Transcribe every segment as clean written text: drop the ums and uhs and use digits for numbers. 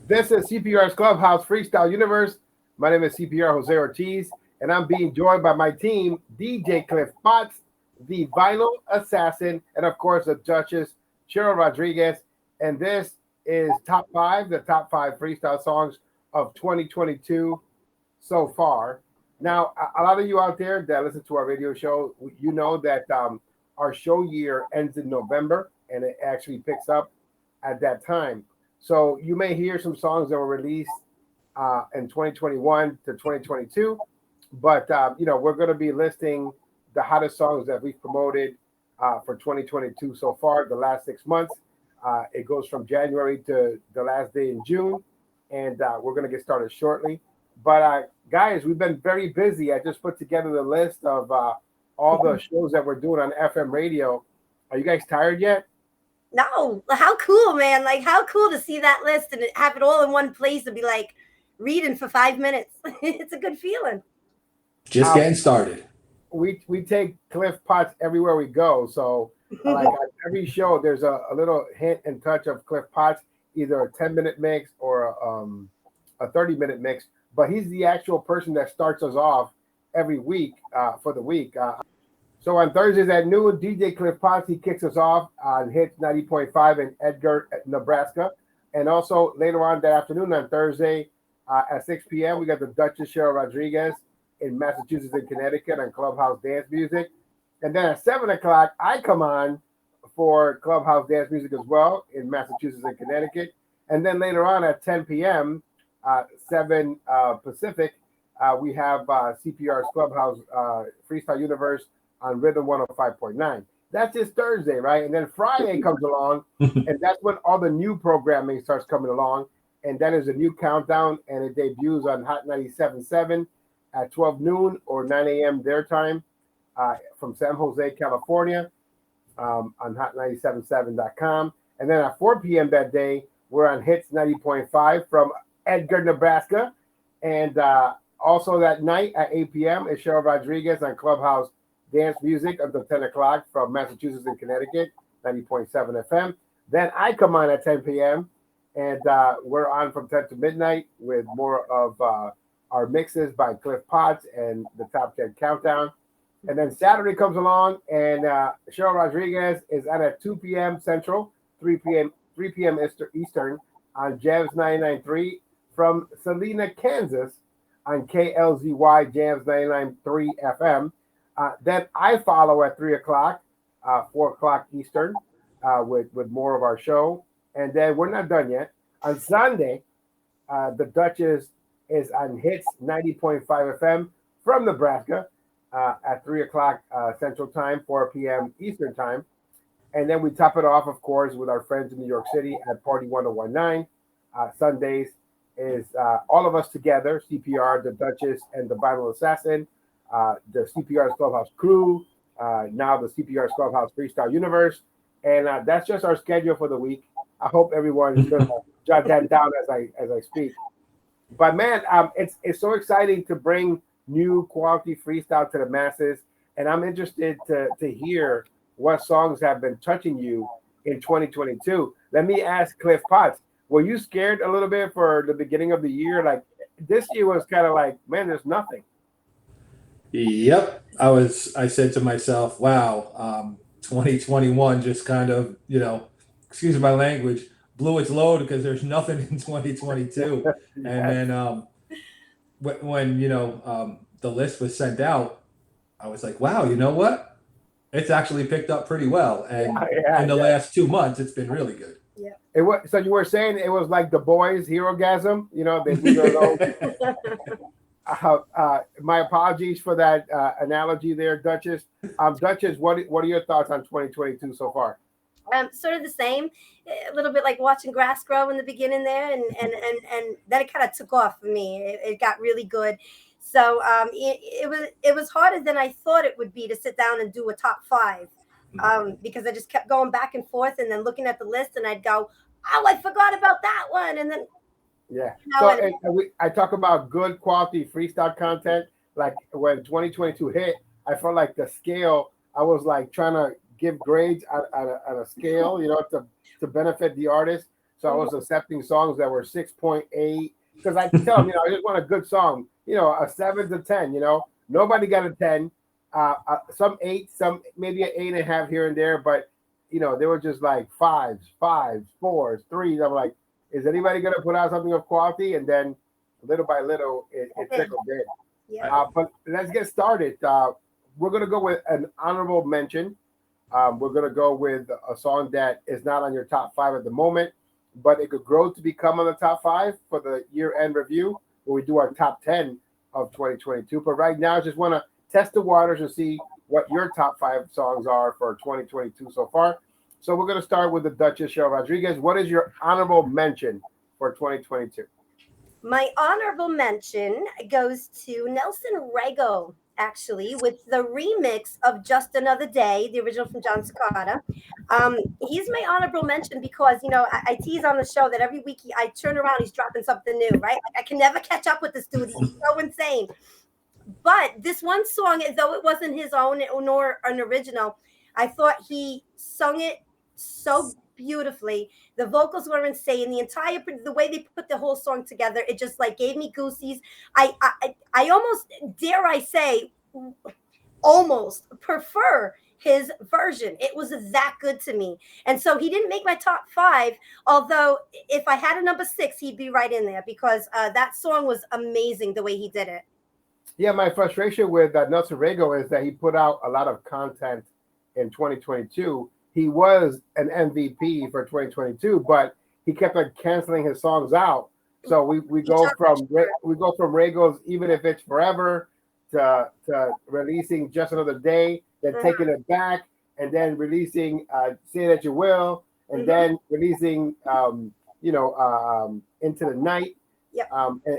This is CPR's Clubhouse Freestyle Universe. My name is CPR Jose Ortiz, and I'm being joined by my team, DJ Cliff Potts, the Vinyl Assassin, and of course the Duchess, Cheryl Rodriguez. And this is the top five freestyle songs of 2022 so far. Now, a lot of you out there that listen to our radio show, you know that our show year ends in November, and it actually picks up at that time. So you may hear some songs that were released in 2021 to 2022, but we're going to be listing the hottest songs that we've promoted for 2022 so far, the last 6 months. It goes from January to the last day in June, and we're going to get started shortly. But guys, we've been very busy. I just put together the list of all the shows that we're doing on FM radio. Are you guys tired yet? No, how cool, man. Like, how cool to see that list and have it all in one place and be like reading for 5 minutes. It's a good feeling. Just getting started. We take Cliff Potts everywhere we go. So like on every show, there's a little hint and touch of Cliff Potts, either a 10-minute mix or a 30-minute mix. But he's the actual person that starts us off every week for the week. So on Thursdays at noon, DJ Cliff Potts, he kicks us off on Hitz 90.5 in Edgar, Nebraska. And also later on that afternoon on Thursday at 6 p.m., we got the Duchess, Cheryl Rodriguez in Massachusetts and Connecticut on Clubhouse Dance Music. And then at 7 o'clock, I come on for Clubhouse Dance Music as well in Massachusetts and Connecticut. And then later on at 10 p.m., 7 Pacific, we have CPR's Clubhouse Freestyle Universe on Rhythm 105.9. That's just Thursday, right? And then Friday comes along, and that's when all the new programming starts coming along. And that is a new countdown, and it debuts on Hot 97.7 at 12 noon or 9 a.m. their time from San Jose, California, on hot977.com. And then at 4 p.m. that day, we're on Hitz 90.5 from Edgar, Nebraska. And also that night at 8 p.m. is Cheryl Rodriguez on Clubhouse Dance Music until 10 o'clock from Massachusetts and Connecticut, 90.7 FM. Then I come on at 10 p.m. and we're on from 10 to midnight with more of our mixes by Cliff Potts and the Top 10 Countdown. And then Saturday comes along and Cheryl Rodriguez is on at 2 p.m. Central, 3 p.m. Eastern on Jams 99.3 from Salina, Kansas on KLZY Jams 99.3 FM. Then I follow at 3 o'clock, 4 o'clock Eastern, with more of our show. And then we're not done yet. On Sunday, the Duchess is on Hitz 90.5 FM from Nebraska at 3 o'clock Central Time, 4 p.m. Eastern Time. And then we top it off, of course, with our friends in New York City at Party 1019. Sundays is all of us together, CPR, the Duchess, and the Vinyl Assassin. The CPR's Clubhouse crew, now the CPR's Clubhouse Freestyle Universe. And that's just our schedule for the week. I hope everyone is going to jot that down as I speak. But man, it's so exciting to bring new quality freestyle to the masses. And I'm interested to hear what songs have been touching you in 2022. Let me ask Cliff Potts, were you scared a little bit for the beginning of the year? Like this year was kind of like, man, there's nothing. Yep. I said to myself, wow, 2021 just kind of, excuse my language, blew its load because there's nothing in 2022. Yes. And then when the list was sent out, I was like, wow, you know what? It's actually picked up pretty well. And in the last 2 months, it's been really good. Yeah. It was, so you were saying it was like the boys' hero-gasm, they do their own. My apologies for that analogy there, Duchess. Duchess, what are your thoughts on 2022 so far? Sort of the same, a little bit like watching grass grow in the beginning there, and then it kind of took off for me. It got really good. So it was harder than I thought it would be to sit down and do a top five, because I just kept going back and forth and then looking at the list, and I'd go, oh, I forgot about that one, and then. Yeah. So I talk about good quality freestyle content. Like when 2022 hit, I felt like the scale, I was like trying to give grades on a scale, to benefit the artist. So I was accepting songs that were 6.8 because I tell them, I just want a good song, a 7 to 10. Nobody got a 10. Some 8, some maybe an 8.5 here and there, but they were just like 5s, 4s, 3s. I'm like, is anybody gonna put out something of quality? And then little by little, it trickled in. Yeah. But let's get started. We're gonna go with an honorable mention. We're gonna go with a song that is not on your top 5 at the moment, but it could grow to become on the top 5 for the year-end review where we do our top 10 of 2022. But right now, I just want to test the waters and see what your top 5 songs are for 2022 so far. So we're going to start with the Duchess, Cheryl Rodriguez. What is your honorable mention for 2022? My honorable mention goes to Nelson Rego, actually, with the remix of Just Another Day, the original from John Cicada. He's my honorable mention because, I tease on the show that every week I turn around, he's dropping something new, right? I can never catch up with this dude. He's so insane. But this one song, though it wasn't his own nor an original, I thought he sung it so beautifully. The vocals were insane. The way they put the whole song together, it just like gave me goosies. I almost, dare I say, almost prefer his version. It was that good to me. And so he didn't make my top 5, although if I had a number 6, he'd be right in there because that song was amazing the way he did it. Yeah, my frustration with Nelson Rego is that he put out a lot of content in 2022. He was an MVP for 2022, but he kept on canceling his songs out. So we go from Rego's Even If It's Forever to releasing Just Another Day, then taking it back, and then releasing Say That You Will, and then releasing Into the Night. Yep.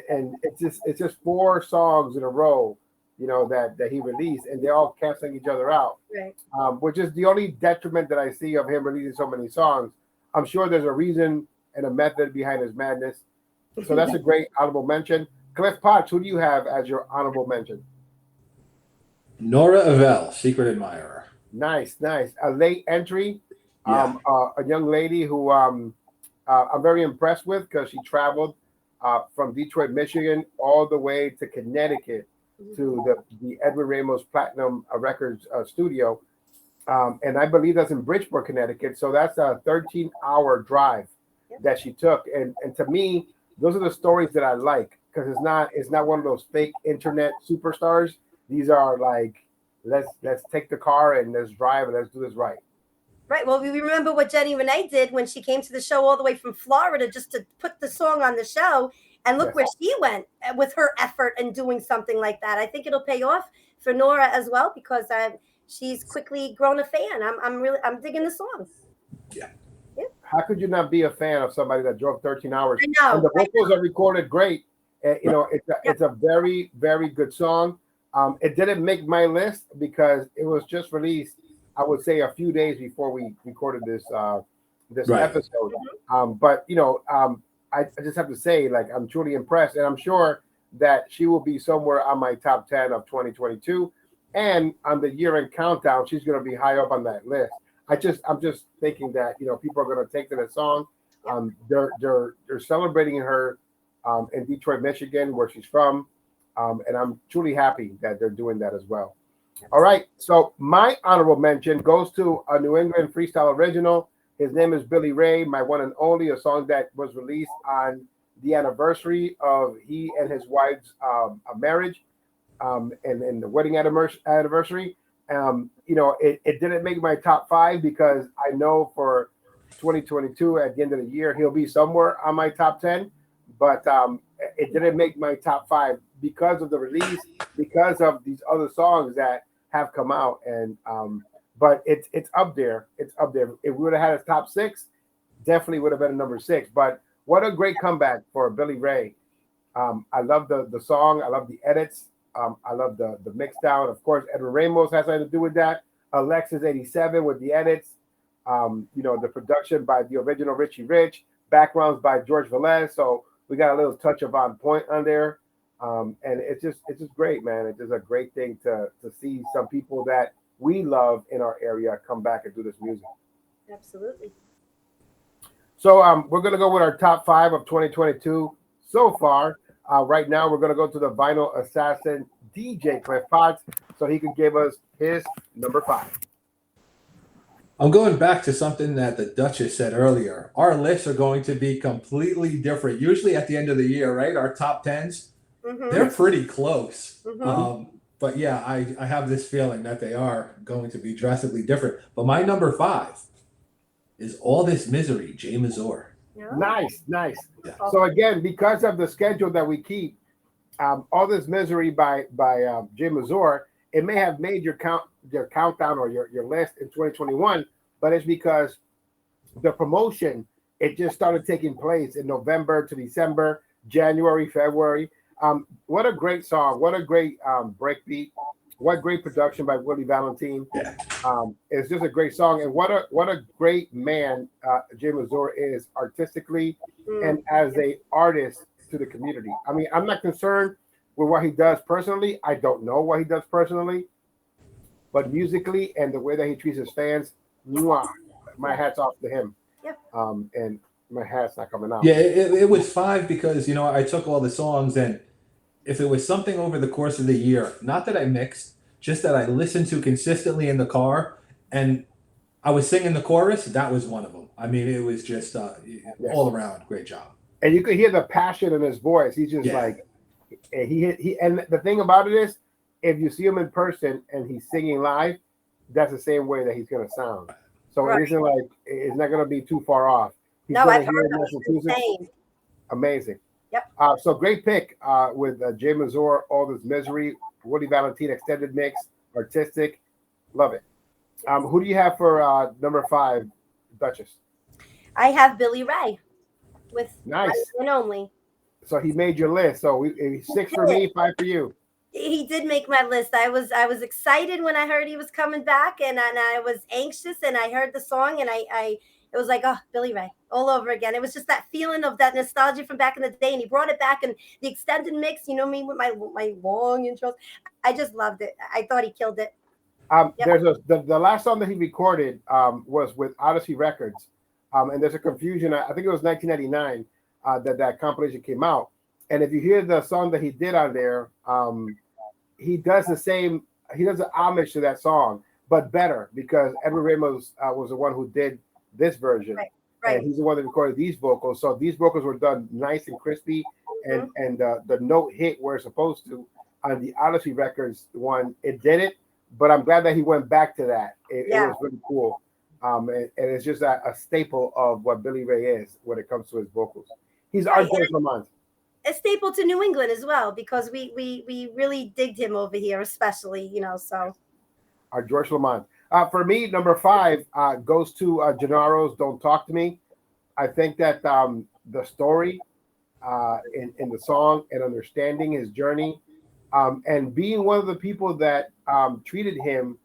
And it's just 4 songs in a row, that he released, and they're all canceling each other out. Right. Which is the only detriment that I see of him releasing so many songs. I'm sure there's a reason and a method behind his madness. So that's a great honorable mention. Cliff Potts, who do you have as your honorable mention? Nora Avell, Secret Admirer. Nice. A late entry. Yeah. A young lady who I'm very impressed with because she traveled from Detroit, Michigan, all the way to Connecticut to the Edgar Ramos Platinum Records studio. And I believe that's in Bridgeport, Connecticut. So that's a 13-hour drive that she took. And to me, those are the stories that I like because it's not one of those fake internet superstars. These are like, let's take the car and let's drive and let's do this right. Right. Well, we remember what Jenny Renee did when she came to the show all the way from Florida just to put the song on the show. And look where she went with her effort and doing something like that. I think it'll pay off for Nora as well because she's quickly grown a fan. I'm digging the song. Yeah. How could you not be a fan of somebody that drove 13 hours? I know. And the vocals are recorded great. It's a very, very good song. It didn't make my list because it was just released, I would say, a few days before we recorded this episode. But I just have to say, like, I'm truly impressed, and I'm sure that she will be somewhere on my top 10 of 2022, and on the year-end countdown, she's going to be high up on that list. I'm just thinking that people are going to take to the song. They're celebrating her in Detroit, Michigan, where she's from, and I'm truly happy that they're doing that as well. All right, so my honorable mention goes to a New England freestyle original. His name is Billy Ray, My One and Only, a song that was released on the anniversary of he and his wife's marriage, and the wedding anniversary. It didn't make my top 5 because I know for 2022 at the end of the year he'll be somewhere on my top 10, but it didn't make my top 5 because of the release, because of these other songs that have come out, and but it's up there. It's up there. If we would have had a top 6, definitely would have been a number 6. But what a great comeback for Billy Ray. I love the song. I love the edits. I love the mix down. Of course, Edgar Ramos has something to do with that. Alexis 87 with the edits. The production by the original Richie Rich. Backgrounds by George Velez. So we got a little touch of On Point on there. And it's just great, man. It's just a great thing to see some people that we love in our area come back and do this music. Absolutely. So we're gonna go with our top 5 of 2022 so far. Right now, we're gonna go to the vinyl assassin DJ Cliff Potts, so he can give us his number 5. I'm going back to something that the Duchess said earlier. Our lists are going to be completely different. Usually at the end of the year, right? Our top 10s, they're pretty close. But yeah, I have this feeling that they are going to be drastically different. But my number 5 is All This Misery, Jay Mazur. Nice. Yeah. Oh. So again, because of the schedule that we keep, All This Misery by Jay Mazur, it may have made your countdown or your list in 2021, but it's because the promotion, it just started taking place in November to December, January, February. What a great song. What a great breakbeat. What great production by Willie Valentine. It's just a great song. And what a great man Jay Mazur is artistically and as a artist to the community. I mean, I'm not concerned with what he does personally. I don't know what he does personally. But musically and the way that he treats his fans, my hat's off to him. Yep. And my hat's not coming out. Yeah, it was 5 because, I took all the songs, and if it was something over the course of the year, not that I mixed, just that I listened to consistently in the car, and I was singing the chorus, that was one of them. I mean, it was just all around great job. And you could hear the passion in his voice. He's just like, he. And the thing about it is, if you see him in person and he's singing live, that's the same way that he's going to sound. So it isn't like, it's not going to be too far off. He's I've heard him. Amazing. Yep. So great pick with Jay Mazur, All This Misery, Woody Valentine extended mix, artistic. Love it. Who do you have for number 5, Duchess? I have Billy Ray with Nice. One and Only. So he made your list. So 6 for me, 5 for you. He did make my list. I was excited when I heard he was coming back, and I was anxious, and I heard the song, and it was like, oh, Billy Ray all over again. It was just that feeling of that nostalgia from back in the day, and he brought it back, and the extended mix, me with my long intros. I just loved it. I thought he killed it. There's the last song that he recorded was with Odyssey Records, and there's a confusion. I think it was 1999 that compilation came out, and if you hear the song that he did on there, he does the same. He does an homage to that song, but better because Edward Ramos was the one who did this version, right. And he's the one that recorded these vocals. So these vocals were done nice and crispy, and the note hit where it's supposed to. On the Odyssey Records one, it did it, but I'm glad that he went back to that. It was really cool, and it's just a staple of what Billy Ray is when it comes to his vocals. He's our George Lamont. A staple to New England as well, because we really digged him over here, especially, so. Our George Lamont. For me, number 5 goes to Gennaro's Don't Talk to Me. I think that the story in the song and understanding his journey and being one of the people that treated him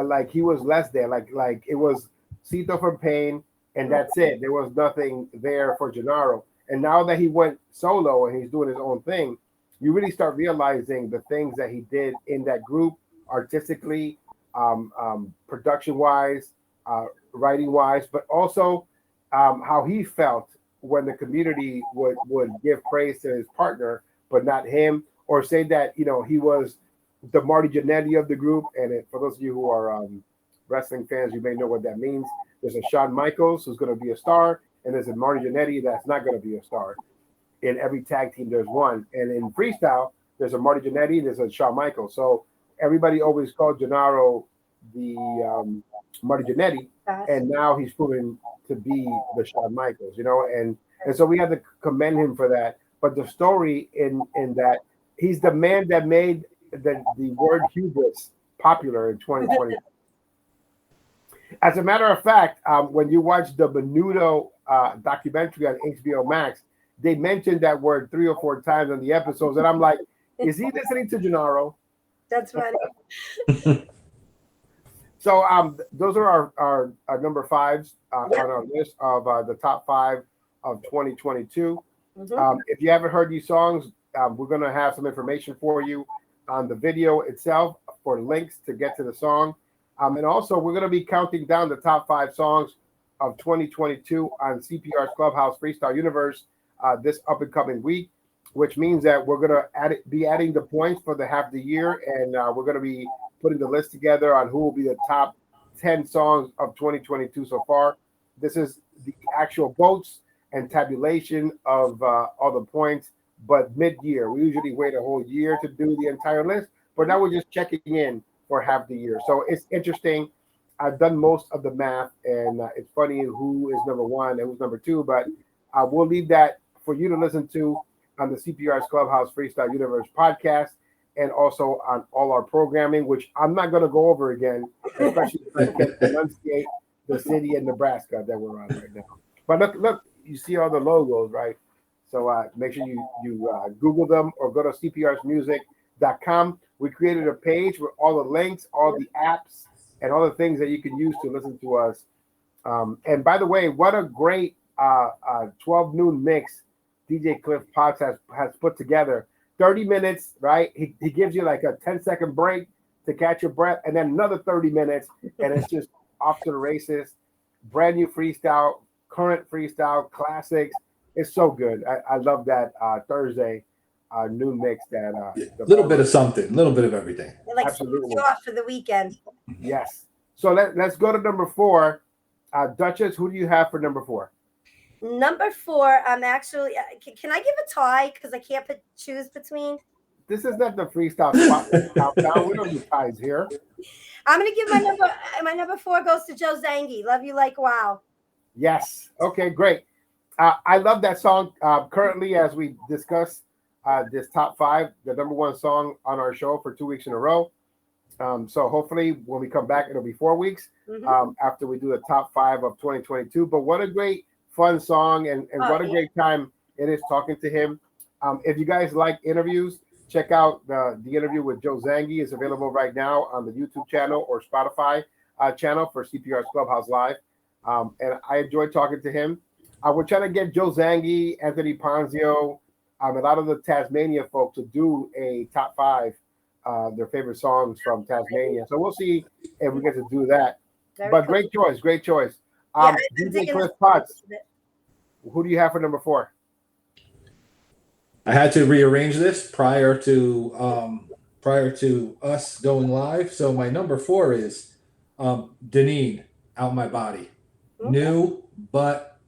like he was less than, like it was Cito from Pain, and that's it. There was nothing there for Gennaro. And now that he went solo and he's doing his own thing, you really start realizing the things that he did in that group artistically, production-wise, writing-wise, but also how he felt when the community would give praise to his partner, but not him, or say that, he was the Marty Jannetty of the group. And for those of you who are wrestling fans, you may know what that means. There's a Shawn Michaels who's going to be a star, and there's a Marty Jannetty that's not going to be a star. In every tag team, there's one. And in freestyle, there's a Marty Jannetty, and there's a Shawn Michaels. So everybody always called Gennaro the Marty Jannetty, and now he's proven to be the Shawn Michaels, and so we have to commend him for that. But the story in that, he's the man that made the word hubris popular in 2020. As a matter of fact, when you watch the Menudo documentary on HBO Max, they mentioned that word 3 or 4 times on the episodes, and I'm like, is he listening to Gennaro? That's funny. So those are our number 5s on our list of the top 5 of 2022. If you haven't heard these songs, we're going to have some information for you on the video itself for links to get to the song. And also, we're going to be counting down the top 5 songs of 2022 on CPR's Clubhouse Freestyle Universe this up and coming week, which means that we're going to be adding the points for the half of the year, and we're going to be putting the list together on who will be the top 10 songs of 2022 so far. This is the actual votes and tabulation of all the points, but mid-year. We usually wait a whole year to do the entire list, but now we're just checking in for half the year. So it's interesting. I've done most of the math, and it's funny who is number one and who's number two, but we'll leave that for you to listen to on the CPR's Clubhouse Freestyle Universe podcast, and also on all our programming, which I'm not going to go over again, especially if I can enunciate the city in Nebraska that we're on right now. But look, you see all the logos, right? So make sure you Google them or go to cprsmusic.com. We created a page with all the links, all the apps, and all the things that you can use to listen to us. And by the way, what a great 12 noon mix DJ Cliff Potts has put together. 30 minutes, right? He gives you like a 10-second break to catch your breath, and then another 30 minutes, and it's just off to the races. Brand new freestyle, current freestyle, classics. It's so good. I love that Thursday noon mix. That a little bit of something, a little bit of everything. It like starts you off for the weekend. Yes. So let's go to number 4. Duchess, who do you have for number 4? Number 4, I'm actually. Can I give a tie because I can't choose between? This is not the freestyle countdown. We don't do ties here. I'm gonna give my number 4 goes to Joe Zangi. Love You Like Wow. Yes. Okay. Great. I love that song. Currently, as we discuss this top 5, the number 1 song on our show for 2 weeks in a row. So hopefully, when we come back, it'll be 4 weeks after we do the top 5 of 2022. But what a great fun song, and what a great time it is talking to him. If you guys like interviews, check out the interview with Joe Zangi. Is available right now on the YouTube channel or Spotify channel for CPR's Clubhouse Live. And I enjoyed talking to him. We're trying to get Joe Zangi, Anthony Ponzio, a lot of the Tasmania folks to do a top 5, their favorite songs from Tasmania. So we'll see if we get to do that. But great choice. DJ Cliff Potts, who do you have for number 4? I had to rearrange this prior to us going live. So my number 4 is Deneen, Out My Body. Okay. New, but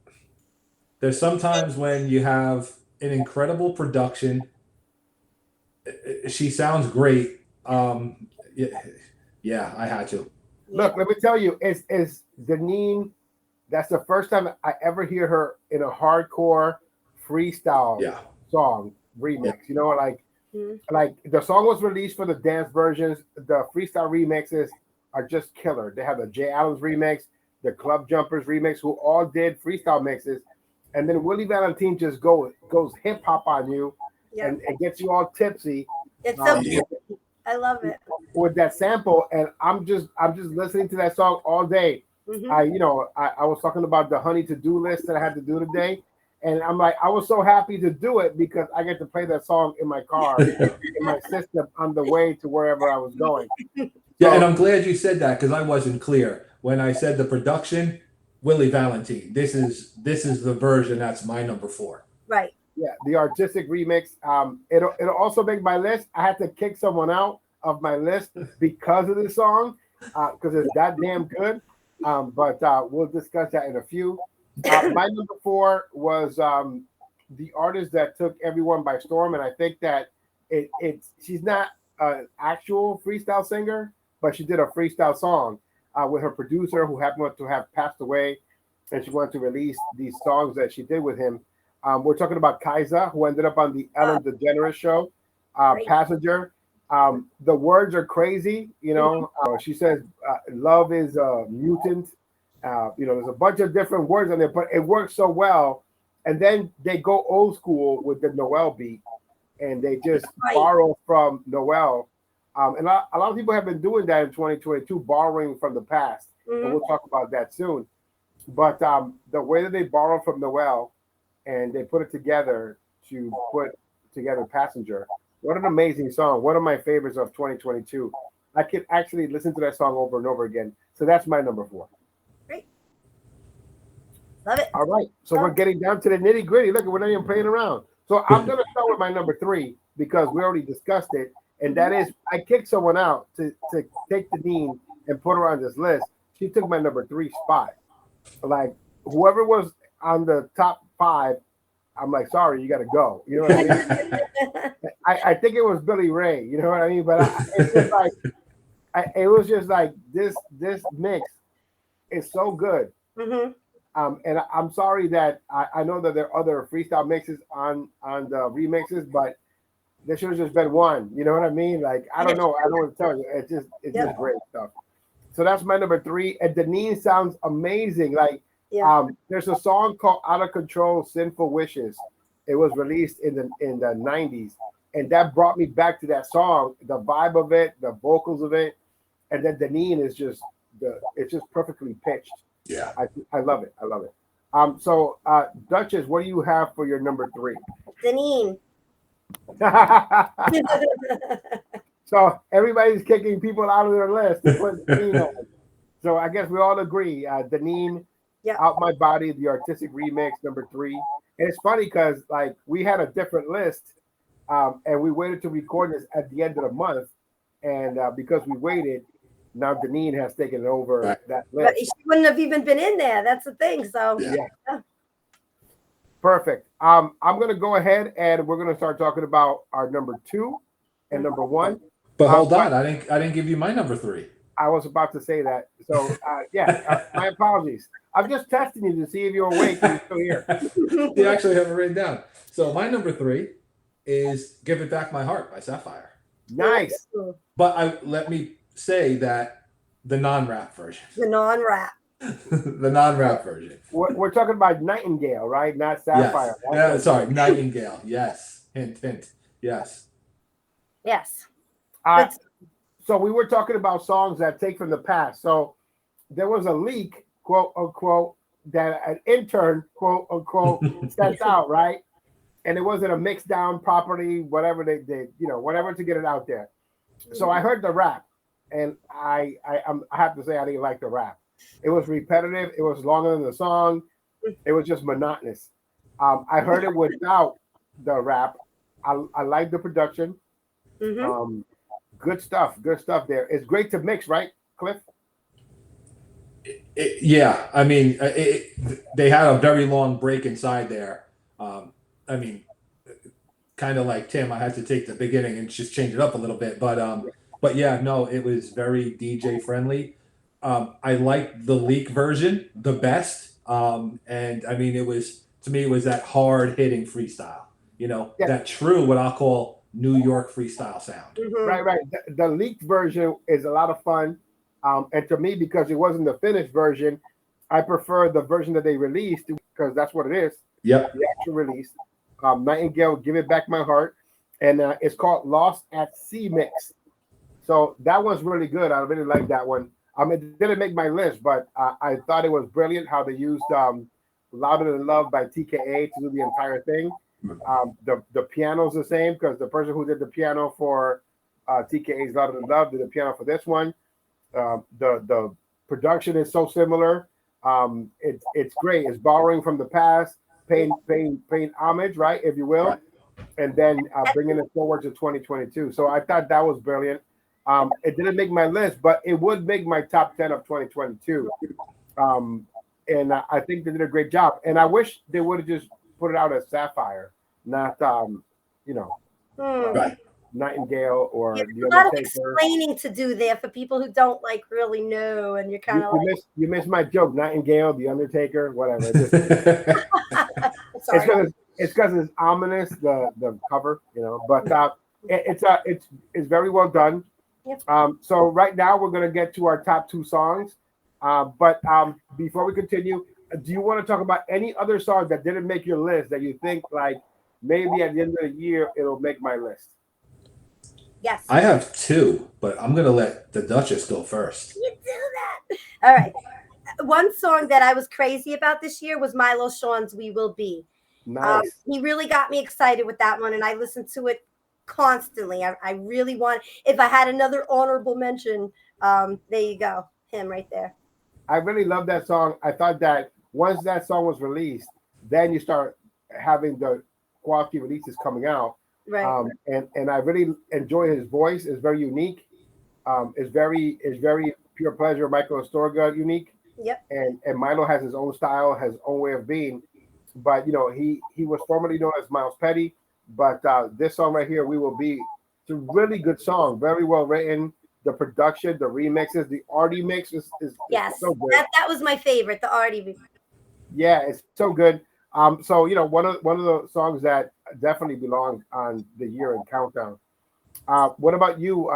there's sometimes when you have an incredible production. She sounds great. Yeah, I had to. Look, let me tell you, it's Deneen. That's the first time I ever hear her in a hardcore freestyle song remix. You know, like the song was released for the dance versions. The freestyle remixes are just killer. They have the Jay Adams remix, the Club Jumpers remix, who all did freestyle mixes. And then Willie Valentine just goes hip hop on you and gets you all tipsy. It's so beautiful. I love it. With that sample, and I'm just listening to that song all day. I was talking about the honey to-do list that I had to do today, and I'm like, I was so happy to do it because I get to play that song in my car, in my system on the way to wherever I was going. Yeah, and I'm glad you said that because I wasn't clear when I said the production. Willie Valentine. This is the version that's my number 4. Right. Yeah, the artistic remix. It'll also make my list. I had to kick someone out of my list because of this song because it's that damn good. But we'll discuss that in a few. My number 4 was the artist that took everyone by storm, and I think that she's not an actual freestyle singer, but she did a freestyle song with her producer who happened to have passed away, and she wanted to release these songs that she did with him. We're talking about Kaiza, who ended up on the Ellen DeGeneres show, Passenger. The words are crazy, you know. She says love is a mutant. There's a bunch of different words on there, but it works so well. And then they go old school with the Noel beat, and they just borrow from Noel. And a lot of people have been doing that in 2022, borrowing from the past. And we'll talk about that soon. But the way that they borrow from Noel and they put it together to put together Passenger, what an amazing song. One of my favorites of 2022. I could actually listen to that song over and over again. So that's my number 4. Great. Love it. All right. So we're getting down to the nitty gritty. Look, we're not even playing around. So I'm going to start with my number 3 because we already discussed it. And that is, I kicked someone out to take Deneen and put her on this list. She took my number 3 spot. Like, whoever was on the top 5, I'm like, sorry, you got to go. You know what I mean? I think it was Billy Ray. You know what I mean? But it's just like, it was just like this mix is so good. Mm-hmm. And I'm sorry that I know that there are other freestyle mixes on the remixes, but there should have just been one. You know what I mean? Like, I don't know. I don't know what to tell you. It's just great stuff. So that's my number 3. And Deneen sounds amazing. Like, there's a song called "Out of Control, Sinful Wishes." It was released in the 90s, and that brought me back to that song. The vibe of it, the vocals of it, and then Deneen is just it's just perfectly pitched. Yeah, I love it. I love it. So Duchess, what do you have for your number 3? Deneen. So everybody's kicking people out of their list to put Deneen on. So I guess we all agree. Deneen, Out My Body, the artistic remix, number 3. And it's funny because like we had a different list, and we waited to record this at the end of the month, and because we waited, now Deneen has taken over that list. But she wouldn't have even been in there. That's the thing. So Perfect. I'm gonna go ahead and we're gonna start talking about our number 2 and number 1. But hold on, I didn't give you my number 3. I was about to say that. So my apologies. I'm just testing you to see if you're awake and you're still here. You actually have it written down. So my number 3 is "Give It Back My Heart" by Sapphire. Nice. But let me say that the non-rap version. The non-rap. The non-rap version. We're talking about Nightingale, right? Not Sapphire. Yes. Sorry, Nightingale. Yes. Hint. Yes. Yes. So we were talking about songs that take from the past. So there was a leak, quote unquote, that an intern, quote unquote, sent out, right? And it wasn't a mixed down property, whatever they did, whatever to get it out there. So I heard the rap, and I have to say I didn't like the rap. It was repetitive. It was longer than the song. It was just monotonous. I heard it without the rap. I like the production. Mm-hmm. Good stuff there. It's great to mix, right, Cliff? Yeah, I mean, they had a very long break inside there. I mean, kind of like Tim, I had to take the beginning and just change it up a little bit. But yeah, no, it was very DJ friendly. I liked the leak version the best. And I mean, to me, it was that hard hitting freestyle, that true, what I'll call New York freestyle sound. Mm-hmm. Right. The leaked version is a lot of fun. And to me, because it wasn't the finished version, I prefer the version that they released because that's what it is. Yep. The actual release. Nightingale, "Give It Back My Heart." And it's called "Lost at Sea Mix." So that was really good. I really like that one. It didn't make my list, but I thought it was brilliant how they used "Louder Than Love" by TKA to do the entire thing. The piano's the same because the person who did the piano for TKA's "Louder Than Love" did the piano for this one. The production is so similar. It's great. It's borrowing from the past, paying homage, right, if you will, and then bringing it forward to 2022. So I thought that was brilliant. It didn't make my list, but it would make my top 10 of 2022. And I think they did a great job. And I wish they would have just put it out as Sapphire, not Nightingale or the a lot of Undertaker. explaining to do there for people who don't really know, and you're kind of you missed my joke. Nightingale, the Undertaker, whatever. sorry. It's because it's ominous, the cover, But it's very well done. Yep. So right now we're gonna get to our top 2 songs. But before we continue, do you want to talk about any other songs that didn't make your list that you think like maybe at the end of the year it'll make my list? Yes. I have 2, but I'm gonna let the Duchess go first. You do that. All right. One song that I was crazy about this year was Milo Shawn's "We Will Be." Nice. He really got me excited with that one, and I listened to it constantly. I really want. If I had another honorable mention, there you go, him right there. I really love that song. I thought that once that song was released, then you start having the quality releases coming out. Right. And I really enjoy his voice. It's very unique. It's very Pure Pleasure, Michael Astorga unique. Yep. And Milo has his own style, has his own way of being. But you know, he was formerly known as Miles Petty. But this song right here, We Will Be, it's a really good song, very well written. The production, the remixes, the Artie mix is Yes, so good. that was my favorite, the Artie. Yeah, it's so good. So you know, one of the songs that definitely belongs on the year-end countdown. What about you,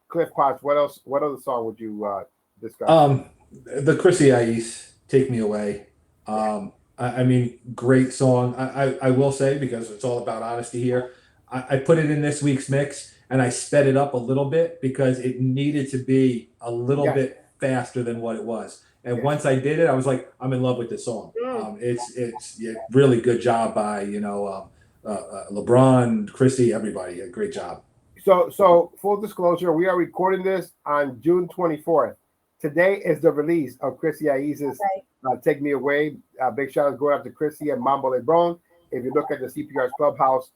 Cliff Potts? What else? What other song would you discuss? The Chrissy Ais, Take Me Away. I mean, great song. I will say, because it's all about honesty here, I put it in this week's mix and I sped it up a little bit because it needed to be a little bit faster than what it was. And once I did it, I was like, I'm in love with this song. It's really good job by, LeBron, Chrissy, everybody. A great job. So full disclosure, we are recording this on June 24th. Today is the release of Chrissy Aiz's Take Me Away. Big shout out going out to Chrissy and Mambo Lebron. If you look at the CPR's Clubhouse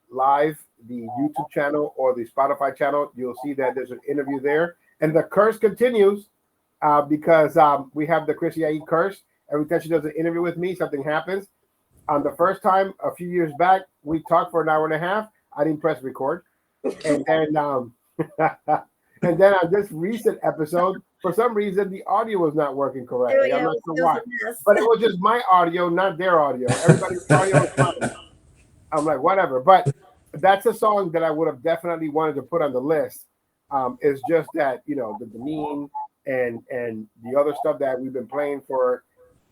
live, the YouTube channel or the Spotify channel, you'll see that there's an interview there. And the curse continues because we have the Chrissy Aiz curse. Every time she does an interview with me, something happens. The first time, a few years back, we talked for an hour and a half. I didn't press record. And then and then on this recent episode, for some reason, the audio was not working correctly. I'm not sure why. But it was just my audio, not their audio. Everybody's audio is fine. I'm like, whatever. But that's a song that I would have definitely wanted to put on the list. It's just that, you know, the demean and the other stuff that we've been playing for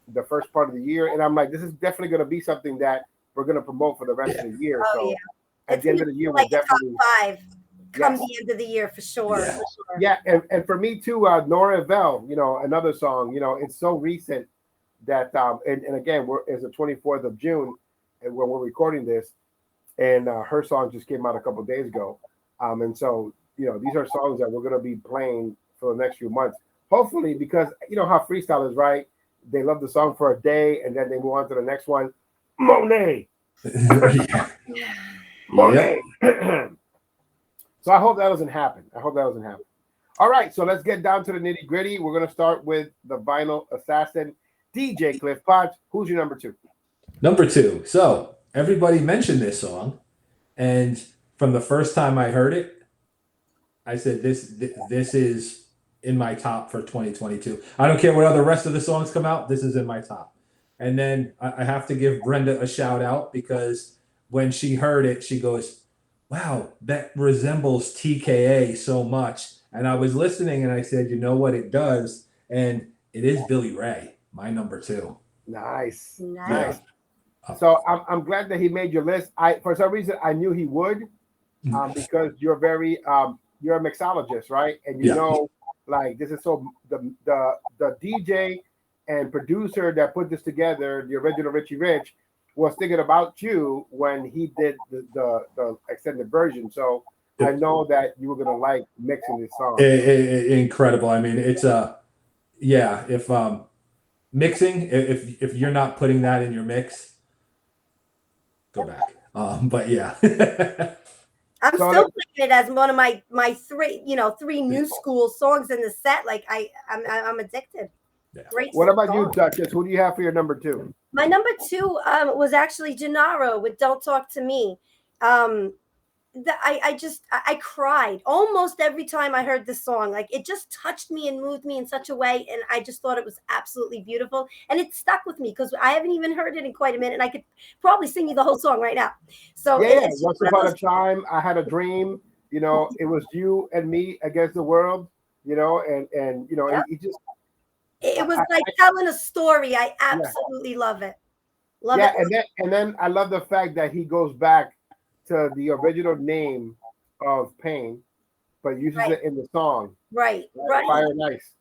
the first part of the year. And I'm like, this is definitely going to be something that we're going to promote for the rest of the year. So at the end of the year, we'll definitely top 5 come the end of the year for sure. Yeah, for sure. Yeah, and for me too, Nora Vell, you know, another song, you know, it's so recent that and again, it's the 24th of June and when we're recording this, and her song just came out a couple of days ago. And so, you know, these are songs that we're gonna be playing for the next few months. Hopefully, because you know how freestyle is, right? They love the song for a day and then they move on to the next one. Monet. Monet. So I hope that doesn't happen. All right, so let's get down to the nitty gritty. We're going to start with the vinyl assassin, DJ Cliff Potts. Who's your number 2? Number 2. So everybody mentioned this song, and from the first time I heard it, I said this is in my top for 2022. I don't care what other rest of the songs come out. This is in my top. And then I have to give Brenda a shout out because when she heard it, she goes, wow, that resembles TKA so much. And I was listening and I said, you know what it does? And it is Billy Ray, my number 2. Nice. So I'm glad that he made your list. For some reason, I knew he would because you're very, you're a mixologist, right? And you know, like this is so the DJ and producer that put this together, the original Richie Rich, was thinking about you when he did the extended version. So I know that you were gonna like mixing this song. Incredible. I mean, it's if mixing, if you're not putting that in your mix, go back. But yeah. I'm still playing it as one of my 3 new school songs in the set. Like I'm addicted. Yeah. Great. What about you, Duchess? Who do you have for your number 2? My number 2 was actually Gennaro with "Don't Talk to Me." I cried almost every time I heard this song. Like it just touched me and moved me in such a way, and I just thought it was absolutely beautiful, and it stuck with me because I haven't even heard it in quite a minute, and I could probably sing you the whole song right now. So once upon a time, I had a dream. You know, it was you and me against the world. You know, and you know, it just. It was like telling a story. I absolutely love it. Love it. And then I love the fact that he goes back to the original name of Pain, but uses it in the song. Right. Fire and Ice.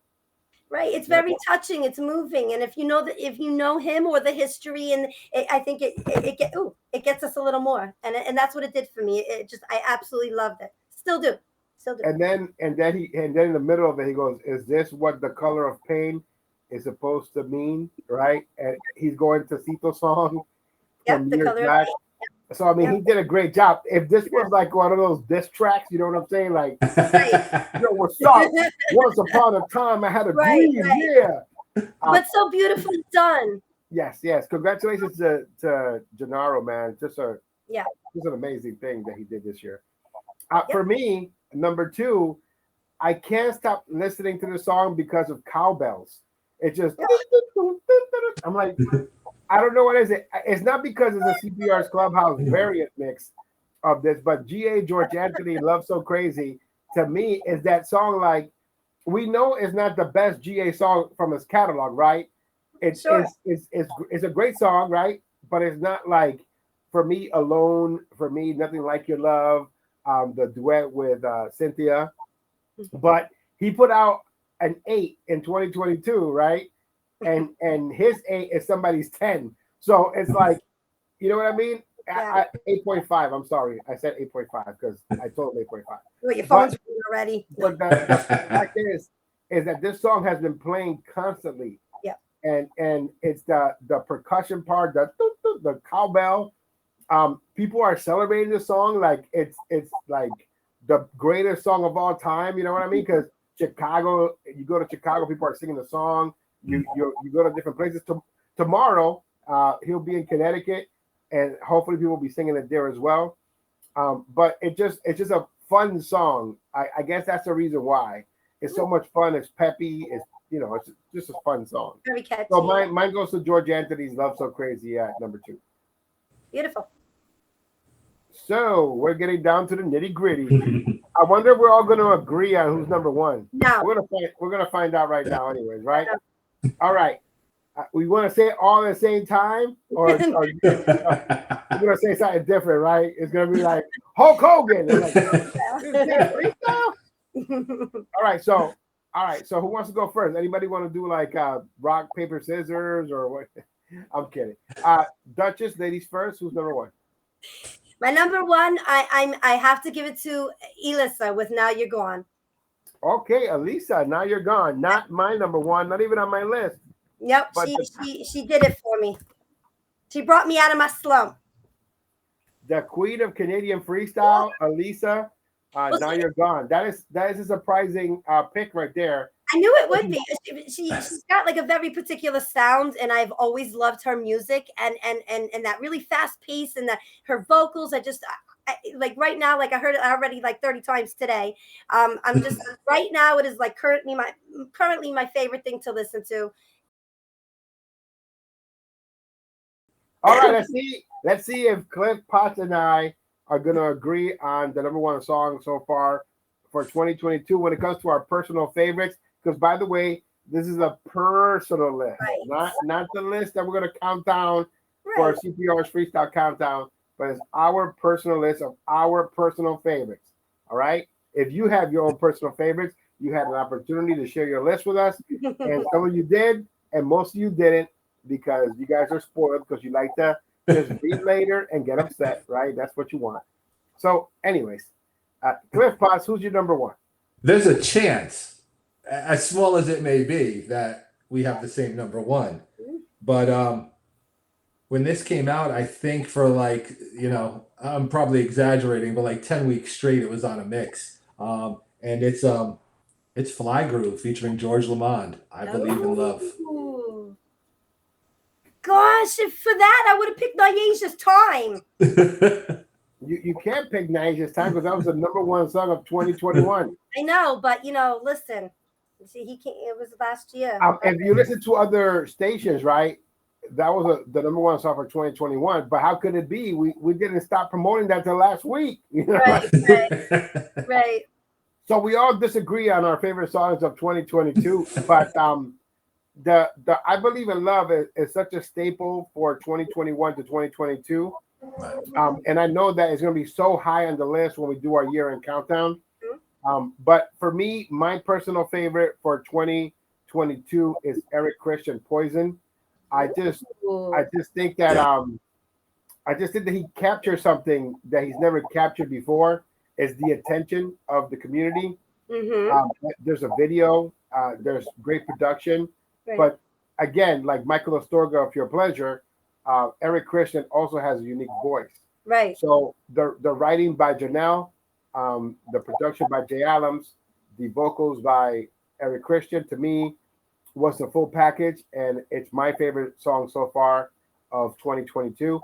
Right. It's very touching. It's moving. And if you know him or the history, and I think it gets us a little more. And that's what it did for me. I absolutely loved it. Still do. And then in the middle of it, he goes, "Is this what the color of pain is supposed to mean, right? And he's going to Cito song from the years color. back. So I mean, he did a great job. If this was like one of those diss tracks, you know what I'm saying? Like, what's up? Once upon a time, I had a dream. Yeah. But so beautifully done. Yes. Congratulations to Gennaro, man. Just an amazing thing that he did this year. For me, number 2, I can't stop listening to the song because of cowbells. It just, I'm like, I don't know what it is. It's not because it's a CPR's Clubhouse variant mix of this, but G.A. George Anthony, Love So Crazy, to me, is that song like, we know it's not the best G.A. song from his catalog, right? It's a great song, right? But it's not like, for me, Alone, for me, Nothing Like Your Love, the duet with Cynthia. But he put out an 8 in 2022, right? And his 8 is somebody's 10. So it's like, you know what I mean? 8.5. I'm sorry. I said 8.5 because I told him 8.5. Well, your phone's already. But the fact is that this song has been playing constantly. Yeah. And it's the percussion part, the cowbell. People are celebrating the song like it's like the greatest song of all time. You know what I mean? Because Chicago, you go to Chicago, people are singing the song. You go to different places. Tomorrow, he'll be in Connecticut, and hopefully people will be singing it there as well. But it's just a fun song. I guess that's the reason why it's so much fun. It's peppy. It's just a fun song. Very catchy. So mine goes to George Anthony's "Love So Crazy" at number 2. Beautiful. So we're getting down to the nitty gritty. I wonder if we're all going to agree on who's number 1. No. We're gonna find out right now, anyways, right? All right. We want to say it all at the same time, or we're gonna say something different, right? It's gonna be like Hulk Hogan. Like, all right. So who wants to go first? Anybody want to do like rock, paper, scissors, or what? I'm kidding. Duchess, ladies first. Who's number 1? My number 1, I have to give it to Elisa with "Now You're Gone." Okay, Elisa, "Now You're Gone." Not my number 1. Not even on my list. Yep, But she did it for me. She brought me out of my slump. The queen of Canadian freestyle, Elisa. "Now You're Gone." That is a surprising pick right there. I knew it would be. She's got like a very particular sound, and I've always loved her music and that really fast pace and her vocals. I like right now, like I heard it already like 30 times today. I'm just right now it is like currently my favorite thing to listen to. All right, let's see if Cliff Potts and I are gonna agree on the number 1 song so far for 2022 when it comes to our personal favorites. Because by the way, this is a personal list, not the list that we're gonna count down for CPR's Freestyle Countdown, but it's our personal list of our personal favorites. All right. If you have your own personal favorites, you had an opportunity to share your list with us, and some of you did, and most of you didn't, because you guys are spoiled because you like to just read later and get upset, right? That's what you want. So, anyways, Cliff Potts, who's your number 1? There's a chance, as small as it may be, that we have the same number 1. But when this came out, I think for like, I'm probably exaggerating, but like 10 weeks straight, it was on a mix. And it's Fly Groove featuring George Lamond. I Believe in Love. Gosh, if for that I would have picked Nyaja's Time. You can't pick Nyaja's Time because that was the number 1 song of 2021. I know, but listen, see, he can't. It was last year. If you listen to other stations, right, that was the number 1 song for 2021. But how could it be? We didn't stop promoting that till last week. Right. So we all disagree on our favorite songs of 2022, but the I Believe in Love is such a staple for 2021 to 2022. And I know that it's going to be so high on the list when we do our year-end countdown. But for me, my personal favorite for 2022 is Eric Christian, Poison. I just think that he captured something that he's never captured before. Is the attention of the community. There's a video. There's great production. Right. But again, like Michael Astorga of Pure Pleasure, Eric Christian also has a unique voice. Right. So the writing by Janelle, the production by Jay Adams, the vocals by Eric Christian, to me, was the full package, and it's my favorite song so far of 2022.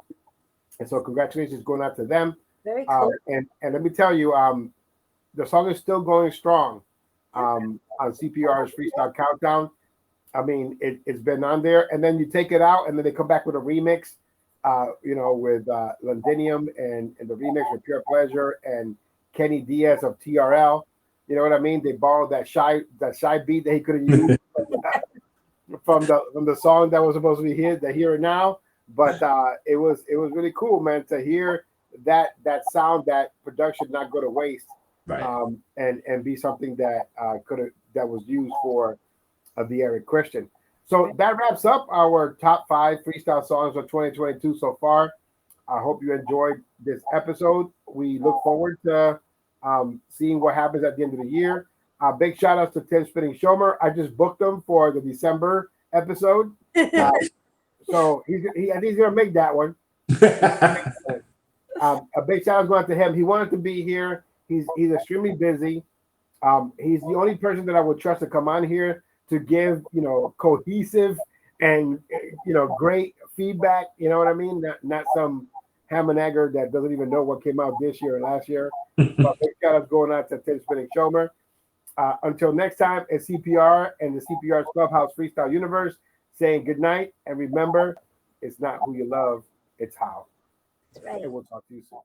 And so congratulations going out to them. Very cool. And let me tell you, the song is still going strong on CPR's Freestyle Countdown. I mean, it's been on there, and then you take it out, and then they come back with a remix, with Londinium and the remix with Pure Pleasure and Kenny Diaz of TRL. You know what I mean? They borrowed that shy beat that he could have used from the song that was supposed to be the Here and Now. But it was really cool, man, to hear that sound, that production not go to waste, right? And be something that that was used for the Eric Christian. So that wraps up our top 5 freestyle songs of 2022 so far. I hope you enjoyed this episode. We look forward to seeing what happens at the end of the year. Big shout outs to Tim Spinning Shomer. I just booked him for the December episode. So I think he's gonna make that one. A big shout out going to him. He wanted to be here. He's extremely busy. He's the only person that I would trust to come on here to give cohesive and great feedback. You know what I mean? Not some ham and egger that doesn't even know what came out this year or last year. But big shout out going out to Tim Spinning Shomer. Until next time, it's CPR and the CPR's Clubhouse Freestyle Universe saying good night, and remember, it's not who you love, it's how. That's right. And we'll talk to you soon.